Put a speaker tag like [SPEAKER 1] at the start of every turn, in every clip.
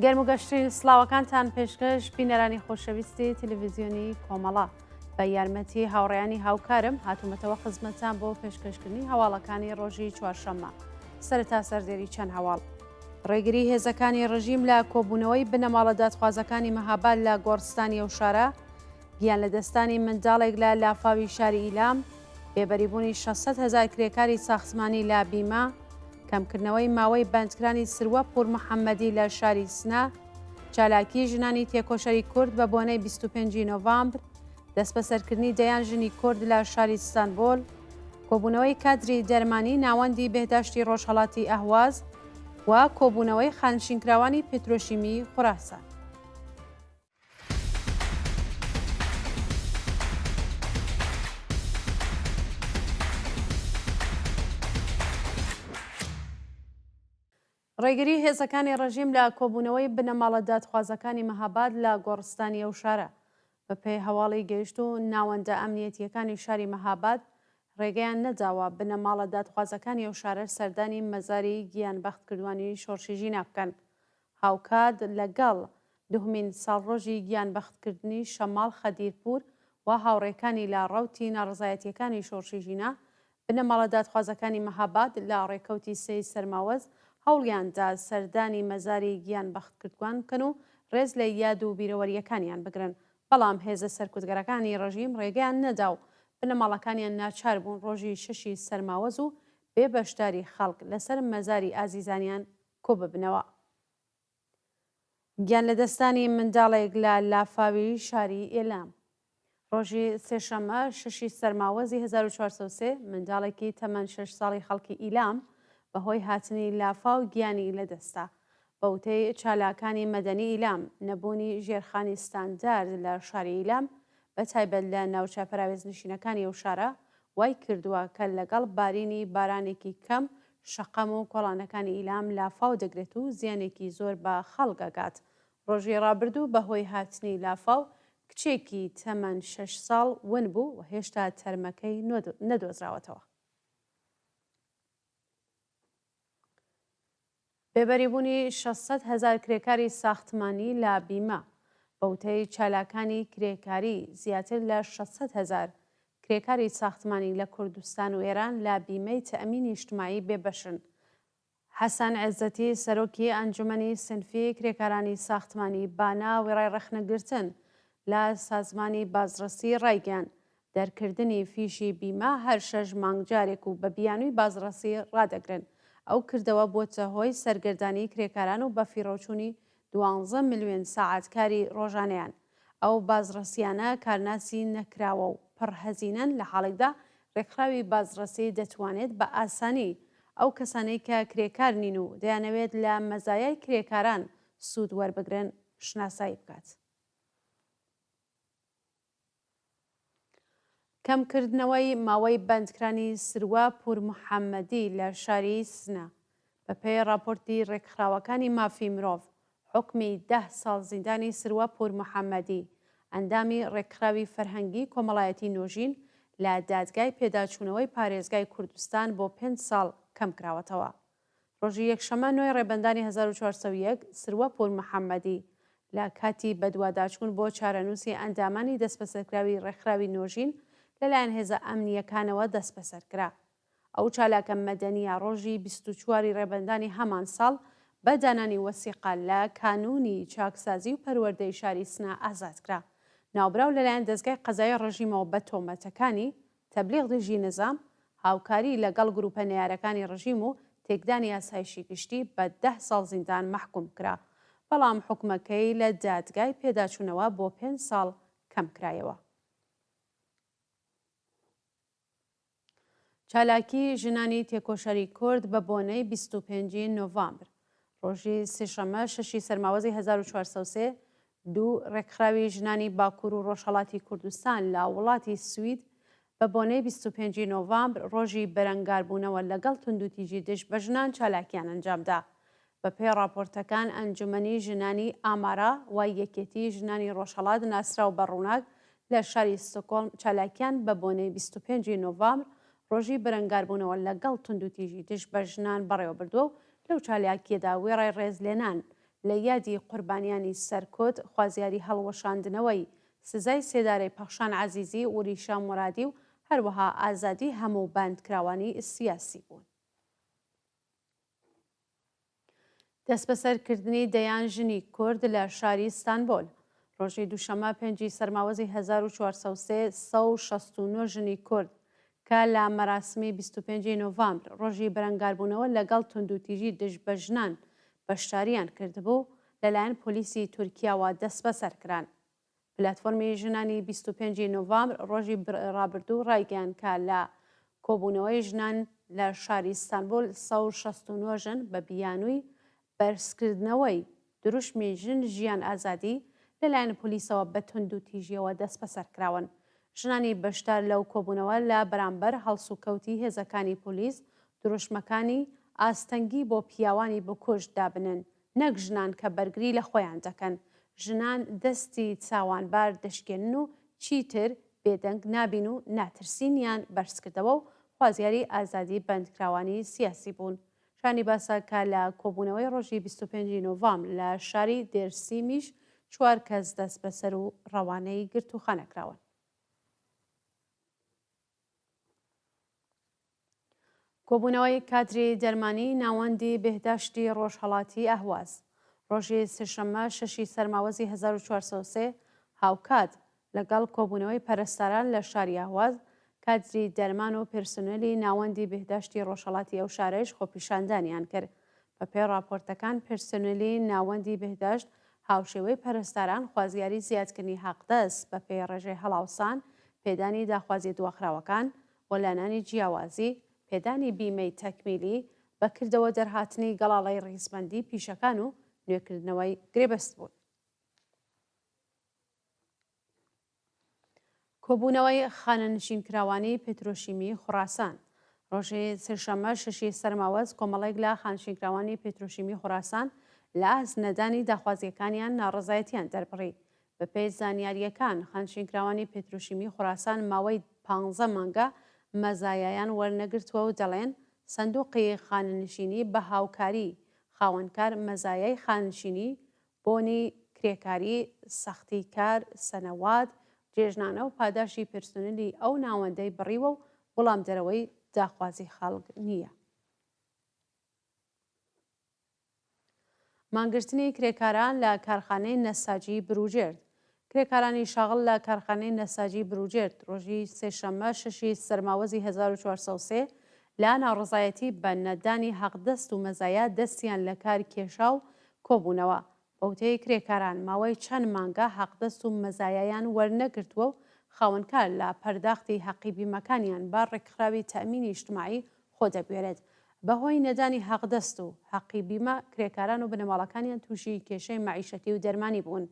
[SPEAKER 1] گەرم و گەشترین سڵاوەکانتان پێشکەش بینەرانی خۆشەویستی تەلەڤیزیۆنی کۆمەڵا بە یارمەتی هاوڕێیانی هاوکارم هاتوومەتەوە خزمەتتان بۆ پێشکەشکردنی هەواڵەکانی ڕۆژی چوارشەممە. سەرەتا سەردێری چەند هەواڵ. ڕێگری هێزەکانی ڕژیم لە کۆبوونەوەی بنەماڵە دادخوازەکانی مەهاباد لە گۆڕستانی ئەو شارە، گیان لە دەستانی منداڵێک لە لافاوی شاری ئیلام، بێبەریبوونی 600,000 کرێکاری ساختمانی لە بیمە، کەمکردنەوەی ماوەی بەندکرانی سروە پور محەممەدی لە شاری سنە، چالاکی ژنانی تێکۆشەری کورد بە بۆنەی 25 نۆڤامبر، دەست بەسەرکردنی دەیان ژنی کورد لە شاری ستانبول، کۆبوونەوەی کادری دەرمانی ناوەندی بێداشتی ڕۆژهەڵاتی ئەهواز و کۆبوونەوەی خانشینکراوانی پێترۆشیمی خوراسان. ڕێگری هێزەکانی ڕژیم لە کۆبوونەوەی بنەماڵە دادخوازەکانی مەهاباد لە گۆڕستانی ئەو شارە. بەپێی هەواڵی گەیشت و ناوەندە ئەمنیەتیەکانی شاری مەهاباد ڕێگەیان نەداوە بنەماڵە دادخوازەکانی ئەو شارە سەردانی مەزاری گیانبەخت کردوانی شۆڕشیژی نابکەن. هاوکات لەگەڵ دوهمین ساڵڕۆژی گیانبەختکردنی شەماڵ خەدیرپور و هاوڕێکانی لە ڕەوتی ناڕزایەتیەکانی شۆڕشیژینە بنەماڵە دادخوازەکانی مەهاباد لە ڕێکەوتی سێی سەرماوەز هەوڵیاندا سەردانی مەزاری گیانبەخت کردوان بکەن و ڕێز لە یاد و بیرەوەریەکانیان بگرن، بەڵام هێزە سەرکوتگەرەکانی ڕژیم ڕێگەیان نەدا و بنەماڵەکانیان ناچار بوون ڕۆژی 6 سەرماوەز و بێ بەشداری خەڵک لەسەر مەزاری ئازیزانیان کۆ ببنەوە. گیان لە دەستانی منداڵێک لە لافاوی شاری ئێلام. ڕۆژی سێشەممە 6 سەرماوەزی 1403 منداڵێکی تەمەن 6 ساڵی خەڵکی ئیلام بەهۆی هاتنی لافاو گیانی لەدەستا. بەوتەی چالاکانی مەدەنی ئیلام نەبوونی ژێرخانی ستاندارد لە شاری ئیلام بە تایبەت لە ناوچە پراوێزنشینەکانی ئەو شارە وای کردووە کە لەگەڵ بارینی بارانێکی کەم شەقەم و کۆڵانەکانی ئیلام لافاو دەگرێت و زیانێکی زۆر بە خەڵگەگات. ڕۆژی ڕابردوو بەهۆی هاتنی لافاو کچێکی تەمەن 6 ساڵ ون بوو و هێشتا تەرمەکەی نەدۆزراوەتەوە. بێبەریبوونی 600,000 کرێکاری ساختمانی لە بیمە. بەوتەی چالاکانی کرێکاری زیاتر لە 600,000 کرێکاری ساختمانی لە کوردستان و ئێران لە بیمەی تەئەمینی اجتماعی بێبەشن. حەسەن عێزەتی سەرۆکی ئەنجومەنی سنفی کرێکارانی ساختمانی بانا وێڕای ڕەخنەگرتن لە سازمانی بازرسی ڕایگەیان دەرکردنی فیشی بیمە هەر 6 مانگ جارێک و بە بیانووی بازرسی ڕادەگرن. ئەو کردەوە بۆتە هۆی سەرگردانی کرێکاران و بە فیرۆچوونی 12 ملیۆن ساعاتکاری ڕۆژانەیان. ئەو بازرسیانە کارناسی نەکراوە و پڕهەزینەن لە حاڵێکدا ڕێکخراوی بازرسی دەتوانێت بە ئاسانی ئەو کەسانەی کە کرێکار نین و دەیانەوێت لە مەزایای کرێکاران سوود وەربگرن شناسایی بکات. کەمکردنەوەی ماوەی بەندکرانی سروە پور محەممەدی لە شاری سنە. بەپێی راپۆرتی ڕێکخراوەکانی مافی مرۆڤ حکمی 10 ساڵ زیندانی سروە پور محەممەدی ئەندامی ڕێکخراوی فەرهەنگی کۆمەڵایەتی نوۆژین لە دادگای پێداچوونەوەی پارێزگای کوردستان بۆ 5 ساڵ کەم کراوەتەوە. ڕۆژی یەکشەمە 9 ڕێبەندانی 1401 سروە پور محەممەدی لە کاتی بەدواداچوون بۆ چارەنووسی ئەندامانی دەستبەسەرکراوی ڕێکخراوی نوۆژین لەلایەن هێزە ئەمنیەکانەوە دەست بەسەرکرا. ئەو چالاکە مەدەنیە ڕۆژی 24 ڕێبەندانی هەمان ساڵ بە دانانی وەسیقە لە کانونی چاکسازی و پەروەردەی شاری سنە ئازادکرا. ناوبراو لەلایەن دەستگای قەزای ڕژیمەوە بە تۆمەتەکانی تەبلیغ دژی نظام، هاوکاری لەگەڵ گروپە نەیارەکانی ڕژیم و تێکدانی ئاسایشی گشتی بە 10 ساڵ زیندان مەحکوم کرا، بەڵام حکومەکەی لە دادگای پێداچوونەوە بۆ 5 ساڵ کەم کرایەوە. چالاکی ژنانی تێکۆشەری کورد بە بۆنەی 25 نۆڤامبر. ڕۆژی سێشەممە 6 سەرماوەزی 1403 دوو ڕێکخراوی ژنانی باکوور و ڕۆژهەڵاتی کوردستان لە وڵاتی سوید بە بۆنەی 25 نۆڤامبر ڕۆژی بەرەنگاربوونەوە لەگەڵ توندوتیژی دژ بە ژنان چالاکیان ئەنجامدا. بەپێی راپۆرتەکان ئەنجومەنی ژنانی ئامارە و یەکێتی ژنانی ڕۆژهەڵات ناسراو بە ڕووناک لە شاری ستۆکۆڵم چالاکیان بە بۆنەی 25 نۆڤامبر ڕۆژی بەرەنگاربوونەوە لەگەڵ توندوتیژی دژ بە ژنان بەڕێوە بردووە و لەو چالاکیەدا وێڕای ڕێزلێنان لە یادی قوربانیانی سەرکۆت خوازیاری هەڵوەشاندنەوەی سزای سێدارەی پەخشان عەزیزی و ریشا مرادی و هەروەها ئازادی هەموو بەندکراوانی سیاسی بوون. دەست بەسەرکردنی دەیان ژنی کورد لە شاری ئیستانبول. ڕۆژی دووشەمە 5 سەرماوەزی 1469 ژنی کورد کە لە مەراسمی 25 نۆڤامبر ڕۆژی بەرەنگاربوونەوە لەگەڵ توندوتیژی دژ بە ژنان بەشداریان کردبوو لەلایەن پۆلیسی تورکیاوە دەست بەسەرکران. پلەتفۆرمی ژنانی 25 نۆڤامبر ڕۆژی ڕابردوو ڕایگەیاند کە لە کۆبوونەوەی ژنان لە شاری ئیستانبول 169 ژن بە بیانووی بەرزکردنەوەی دروشمی ژن ژیان ئازادی لەلایەن پۆلیسەوە بە توندوتیژیەوە دەست بەسەرکراون. ژنانی بەشدار لەو کۆبوونەوە لە بەرامبەر هەڵسوکەوتی هێزەکانی پۆلیس دروشمەکانی ئاستەنگی بۆ پیاوانی بکوژ دابنن، نەک ژنان کە بەرگری لە خۆیان دەکەن. ژنان دەستی چاوانبار دەشکێنن و چیتر بێدەنگ نابین و ناترسینیان بەرزکردەوە و خوازیاری ئازادی بەندکراوانی سیاسی بوون. شانی باساکە لە کۆبوونەوەی ڕۆژی 25 نۆڤامبر لە شاری دێرسیمیش 4 کەس دەست بەسەر و ڕەوانەی گرتوخانەکراون. کۆبوونەوەی کادری دەرمانی ناوەندی بێهداشتی ڕۆژهەڵاتی ئەهواز. ڕۆژی سێشەممە 6 سەرماوەزی 1403 هاوکات لەگەڵ کۆبوونەوەی پەرستاران لە شاری ئەهواز کادری دەرمان و پرسنلی ناوەندی بێهداشتی ڕۆژهەڵاتی ئەو شارەیەش خۆپیشاندانیان کرد. بەپێی راپۆرتەکان پرسنلی ناوەندی بێهداشت هاوشێوەی پەرستاران خوازیاری زیادکردنی حەقدەست بەپێی ڕێژەی هەڵاوسان، پێدانی داخوازی دواخراوەکان، وەلانانی جیاوازی، پێدانی بیمەی تەکمیلی، بەکردەوە دەرهاتنی گەڵاڵەی ڕیزبەندی پیشەکان و نوێکردنەوەی گرێبەست بوون. کۆبوونەوەی خانەنشینکراوانی پێترۆشیمی خوڕاسان. ڕۆژی سێشەممە 6 سەرماوەز کۆمەڵێک لە خانشینکراوانی پێترۆشیمی خوڕاسان لە ئازنەدانی داخوازیەکانیان ناڕزایەتیان دەربڕی. بەپێی زانیاریەکان خانشینکراوانی پێترۆشیمی خوڕاسان ماوەی 15 مانگە مەزایایان وەرنەگرتووە و دەڵێن سندوقی خانەنشینی بە هاوکاری خاوەنکار مەزایای خانشینی، بۆنی کرێکاری، سەختی کار، سەنەوات، جێژنانە و پاداشی پرسنلی ئەو ناوەندەی بڕیوە و وەڵام دەرەوەی داخوازی خەڵک نییە. مانگرتنی کرێکاران لە کارخانەی نەساجی بروجێرد. کرێکارانی شاغڵ لە کارخانەی نەساجی بروجێرد ڕۆژی سێشەممە 6 سەرماوەزی 1403 لا ناڕزایەتی بە نەدانی حەقدەست و مەزایە دەستیان لە کار کێشا و کۆبوونەوە. بەوتەی کرێکاران ماوەی چەند مانگە حەقدەست و مەزایایان وەرنەگرتووە و خاوەنکار لە پەرداختی حەقی بیمەکانیان با ڕێکخراوی تەمینی ئیجتماعی خۆ دەبوێرێت. بەهۆی نەدانی حەقدەست و حەقی بیمە کرێکاران و بنەماڵەکانیان تووشی کێشەی مەعیشەتی و دەرمانی بوون.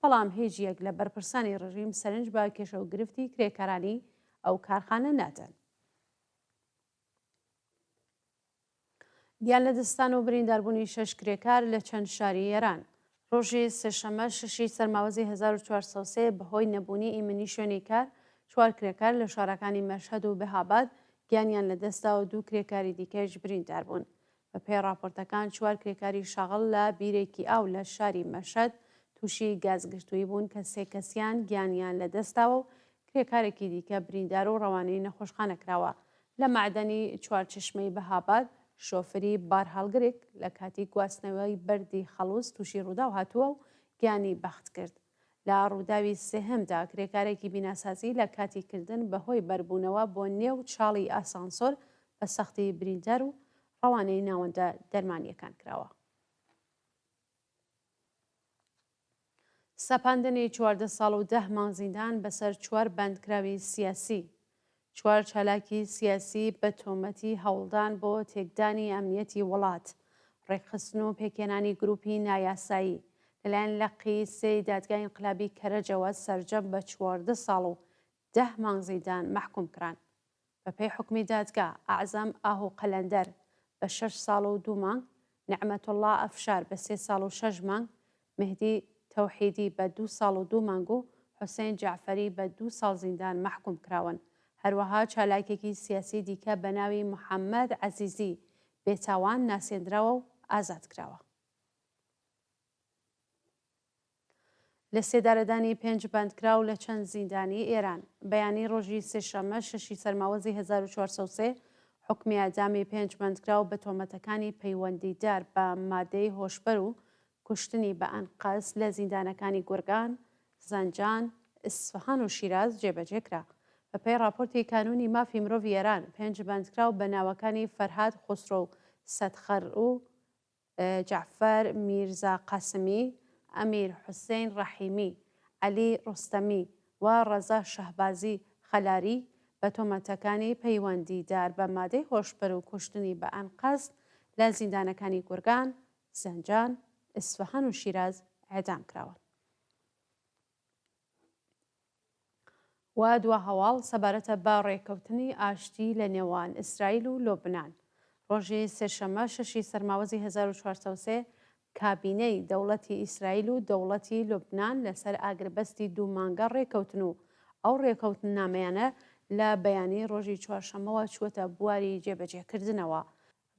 [SPEAKER 1] بەڵام هیچ یەک لە بەرپرسانی ڕژیم سەرنج بە کێشە و گرفتی کرێکارانی ئەو کارخانە نادەن. گیان لە دەستان و برینداربوونی 6 کرێکار لە چەند شاری ئێران. ڕۆژی سێشەممە 6 سەرماوەزی 1403 بەهۆی نەبوونی ئیمنی شوێنی کار 4 کرێکار لە شارەکانی مەشهەد و بەهاباد گیانیان لە دەستا و 2 کرێکاری دیکەش بریندار بوون. بەپێی راپۆرتەکان 4 کرێکاری شاغڵ لە بیرێکی ئاو لە شاری مەشهەد تووشی گازگرتووی بوون کە 3 کەسیان گیانیان لە دەستاوە و کرێکارێکی دیکە بریندار و ڕەوانەی نەخۆشخانە کراوە. لە معدەنی چوارچشمەی بەهاباد شۆفری بار هەڵگرێک لە کاتی گواستنەوەی بەردی خەڵوز تووشی ڕوودا و هاتووە و گیانی بەخت کرد. لە ڕووداوی سێهەمدا کرێکارێکی بیناسازی لە کاتیکردن بەهۆی بەربوونەوە بۆ نێو چاڵی ئاسانسۆر بە سەختی بریندار و ڕەوانەی ناوەندە دەرمانیەکان کراوە. سەپاندنی 14 ساڵ و 10 مانگ زیندان بەسەر 4 بەندکراوی سیاسی. 4 چالاکی سیاسی بە تۆمەتی هەوڵدان بۆ تێکدانی ئەمنیەتی وڵات، ڕێکخستن و پێکێنانی گروپی نایاسایی لەلایەن لەقی 3 دادگای ئینقلابی کەرەجەوە سەرجەم بە 14 ساڵ و 10 مانگ زیندان مەحکوم کران. بەپێی حکمی دادگا ئەعزەم ئاهو قەلەندەر بە 6 ساڵ و 2 مانگ، نعمەتوڵڵا ئەفشار بە 3 ساڵ و 6 مانگ، مهدی تەوحیدی بە 2 ساڵ و 2 مانگ و حوسێن جعفەری بە 2 ساڵ زیندان مەحکوم کراون. هەروەها چالاکێکی سیاسی دیکە بە ناوی محەممەد عەزیزی بێتاوان ناسێنراوە و ئازاد کراوە. لە سێدارەدانی 5 بەندکراو لە چەند زیندانی ئێران. بەیانی ڕۆژی سێشەممە 6 سەرماوەزی 1400 حکمی ئەدامی 5 بەندکراو بە تۆمەتەکانی پەیوەندیدار بە مادەی هۆشبەر و کوشتنی بە ئەنقەس لە زیندانەکانی گورگان، زەنجان، ئیسفەهان و شیراز جێبەجێکرا. بەپێی راپۆرتی کانونی مافی مرۆڤ ئێران 5 بەندکراو بە ناوەکانی فەرهاد خوسرۆ و سەدخەر و جعفەر میرزا قاسمی، ئەمیر حوسێن ڕەحیمی، عەلی ڕوستەمی و ڕەزا شەهبازی خەلاری بە تۆمەتەکانی پەیوەندیدار بە مادەی هۆشبەر و کوشتنی بە ئەنقەس لە زیندانەکانی گورگان، زەنجان، ئیسفەهان و شیراز ئێدام کراون. و دوا هەواڵ سەبارەتە بە ڕێکەوتنی ئاشتی لە نێوان ئیسرائیل و لۆبنان. ڕۆژی سێشەممە 6 سەرماوەزی 1403 کابینەی دەوڵەتی ئیسرائیل و دەوڵەتی لوبنان لەسەر ئاگربەستی دوو مانگە ڕێکەوتن و ئەو ڕێکەوتن نامەیانە لە بەیانی ڕۆژی چوارشەممەوە چووەتە بواری جێبەجێکردنەوە.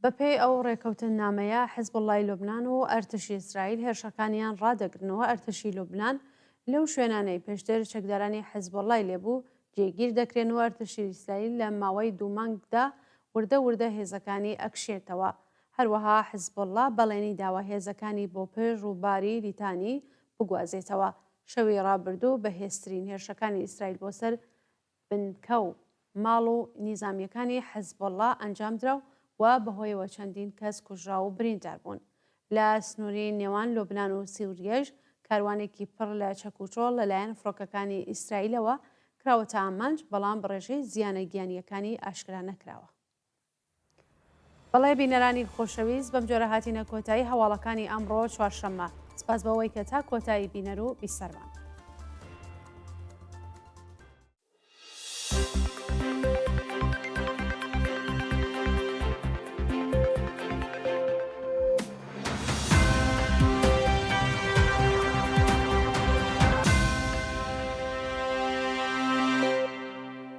[SPEAKER 1] بەپێی ئەو ڕێکەوتن نامەیە حیزبوڵڵای لوبنان و ئەرتشی ئیسرائیل هێرشەکانیان ڕادەگرنەوە. ئەرتشی لوبنان لەو شوێنانەی پێشتر چەکدارانی حیزبوڵڵای لێبوو جێگیر دەکرێن و ئەرتشی ئیسرائیل لە ماوەی دوو مانگدا وردە هێزەکانی ئەکشێتەوە. هەروەها حیزبوڵڵا بەڵێنی داوە هێزەکانی بۆ پێش ڕووباری لیتانی بگوازێتەوە. شەوی ڕابردوو بەهێزترین هێرشەکانی ئیسرائیل بۆ سەر بنکە و ماڵ و نیزامیەکانی حیزبوڵڵا ئەنجامدرا و بەهۆیەوە چەندین کەس کوژرا و بریندار بوون. لە سنووری نێوان لۆبنان و سیوریەش کاروانێکی پڕ لە چەکوچۆڵ لەلایەن فڕۆکەکانی ئیسرائیلەوە کراوەتە ئامانج، بەڵام بەڕێژەی زیانە گیانیەکانی ئاشکرا نەکراوە. بەڵێ بینەرانی خۆشەویست، بەم جۆرە هاتینە کۆتایی هەواڵەکانی ئەمڕۆ چوارشەممە. سپاس بەوەی کە تا کۆتایی بینەر و بیسەرمان.